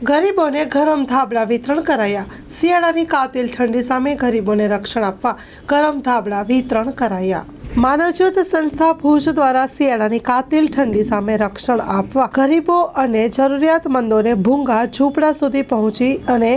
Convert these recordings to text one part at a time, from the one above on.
ગરીબોને ગરમ ધાબળા વિતરણ કરાયા। શિયાળાની કાતિલ ઠંડી સામે ગરીબોને રક્ષણ આપવા ગરમ ધાબળા વિતરણ કરાયા। માનવજ્યોત સંસ્થા ભુજ દ્વારા શિયાળાની કાતિલ ઠંડી સામે રક્ષણ આપવા ગરીબો અને જરૂરિયાતમંદોને ભૂંગા ઝૂંપડા સુધી પહોંચી અને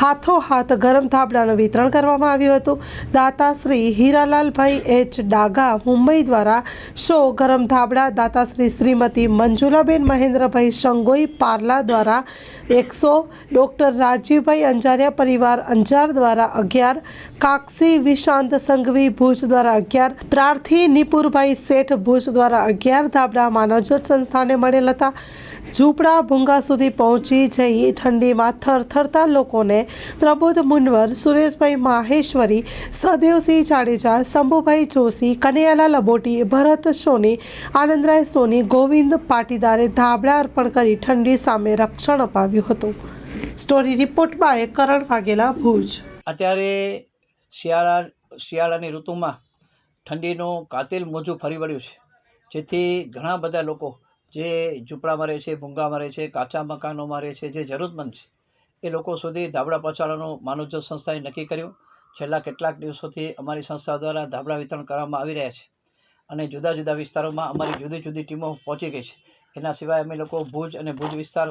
હાથોહાથ ગરમ ધાબળાનું વિતરણ કરવામાં આવ્યું હતું। દાતા શ્રી હીરાલાલભાઈ એચ ડાગા મુંબઈ દ્વારા શો ગરમ ધાબળા દાતા શ્રીમતી મંજુલાબેન મહેન્દ્રભાઈ સંગોઈ પાર્લા દ્વારા 100, ડૉક્ટર રાજીવભાઈ અંજારિયા પરિવાર અંજાર દ્વારા 11, કાક્ષી વિશાંત સંઘવી ભુજ દ્વારા 11, પ્રાર્થી નિપુરભાઈ શેઠ ભુજ દ્વારા 11 ધાબળા માનવજ્યોત સંસ્થાને મળેલ હતા। ઝૂંપડા ભૂંગા સુધી પહોંચી જઈ ઠંડીમાં થરથરતા લોકોને પ્રબોધ મુનવર, સુરેશભાઈ માહેશ્વરી, સહદેવસિંહ જાડેજા, શંભુભાઈ જોશી, કનૈયાલાલ અબોટી, ભરત સોની, આનંદરાય સોની, ગોવિંદ પાટીદારે ધાબળા અર્પણ કરી ઠંડી સામે રક્ષણ અપાવ્યું હતું। સ્ટોરી રિપોર્ટ બાય કરણ વાઘેલા, ભુજ। અત્યારે શિયાળાની ઋતુમાં ઠંડીનું કાતિલ મોજું ફરી વળ્યું છે, જેથી ઘણા બધા લોકો જે ઝૂંપડામાં રહે છે, ભૂંગામાં રહે છે, કાચા મકાનોમાં રહે છે, જે જરૂરતમંદ છે એ લોકો સુધી ધાબળા પહોંચાડવાનું માનવજ્યોત સંસ્થાએ નક્કી કર્યું। છેલ્લા કેટલાક દિવસોથી અમારી સંસ્થા દ્વારા ધાબળા વિતરણ કરવામાં આવી રહ્યા છે અને જુદા જુદા વિસ્તારોમાં અમારી જુદી જુદી ટીમો પહોંચી ગઈ છે। એના સિવાય અમે લોકો ભુજ અને ભુજ વિસ્તાર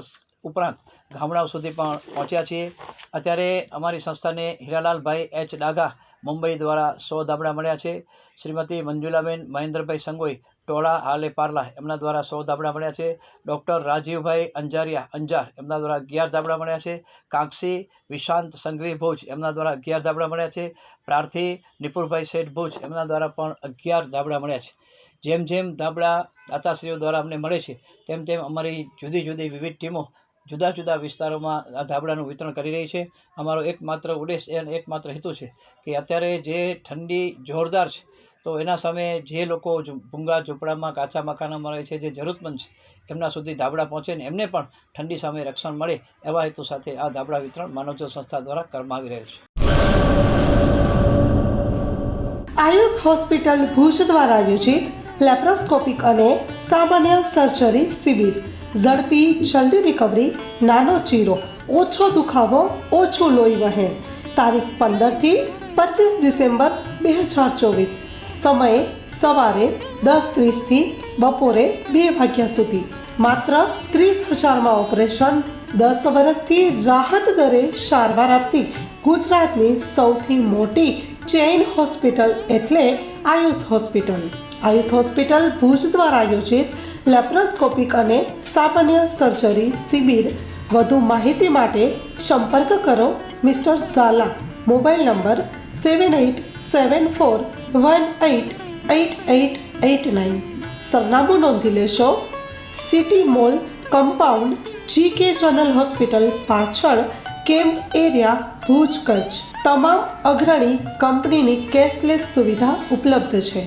ઉપરાંત ગામડાઓ સુધી પણ પહોંચ્યા છીએ। અત્યારે અમારી સંસ્થાને હીરાલાલભાઈ એચ ડાગા મુંબઈ દ્વારા 100 ધાબળા મળ્યા છે। શ્રીમતી મંજુલાબેન મહેન્દ્રભાઈ સંગોઈ ટોળા હાલે પાર્લા એમના દ્વારા 100 ધાબળા મળ્યા છે। ડૉક્ટર રાજીવભાઈ અંજારિયા અંજાર એમના દ્વારા 11 ધાબળા મળ્યા છે। કાક્ષી વિશાંત સંઘવી ભુજ એમના દ્વારા 11 ધાબળા મળ્યા છે। પ્રાર્થી નિપુરભાઈ શેઠ ભુજ એમના દ્વારા પણ 11 ધાબળા મળ્યા છે। જેમ જેમ ધાબળા દાતાશ્રીઓ દ્વારા અમને મળે છે તેમ તેમ અમારી જુદી જુદી વિવિધ ટીમો જુદા જુદા વિસ્તારોમાં આ ધાબળાનું વિતરણ કરી રહી છે। અમારો એકમાત્ર ઉદ્દેશ અને એકમાત્ર હેતુ છે કે અત્યારે જે ઠંડી જોરદાર છે તો એના સામે જે લોકો ભૂંગા ઝૂંપડામાં કાચા મકાનોમાં રહે છે, જે જરૂરતમંદ છે એમના સુધી ધાબળા પહોંચે ને એમને પણ ઠંડી સામે રક્ષણ મળે એવા હેતુ સાથે આ ધાબળા વિતરણ માનવજ્યોત સંસ્થા દ્વારા કરવામાં આવી રહ્યું છે। આયુષ હોસ્પિટલ ભુજ દ્વારા આયોજિત લેપ્રોસ્કોપિક અને સામાન્ય સર્જરી શિબિર। ઝડપી જલ્દી રિકવરી, નાનો ચીરો, ઓછો દુખાવો, ઓછું લોહી વહેણ। તારીખ 15 થી 25 ડિસેમ્બર 2024। સમય સવારે 10:30 થી બપોરે 2 વાગ્યા સુધી। માત્ર 30,000માં ઓપરેશન। 10 વર્ષથી રાહત દરે સારવાર આપતી ગુજરાતની સૌથી મોટી ચેઇન હોસ્પિટલ એટલે આયુષ હોસ્પિટલ। આયુષ હોસ્પિટલ ભુજ દ્વારા આયોજિત લેપ્રોસ્કોપિક અને સામાન્ય સર્જરી શિબિર। વધુ માહિતી માટે સંપર્ક કરો મિસ્ટર ઝાલા, મોબાઈલ નંબર 7874188889। સરનામું નોંધી લેશો, city mall compound, GK general hospital પાછળ, કેમ્પ એરિયા, ભુજ, કચ્છ। તમામ અગ્રણી કંપનીની કેશલેસ સુવિધા ઉપલબ્ધ છે।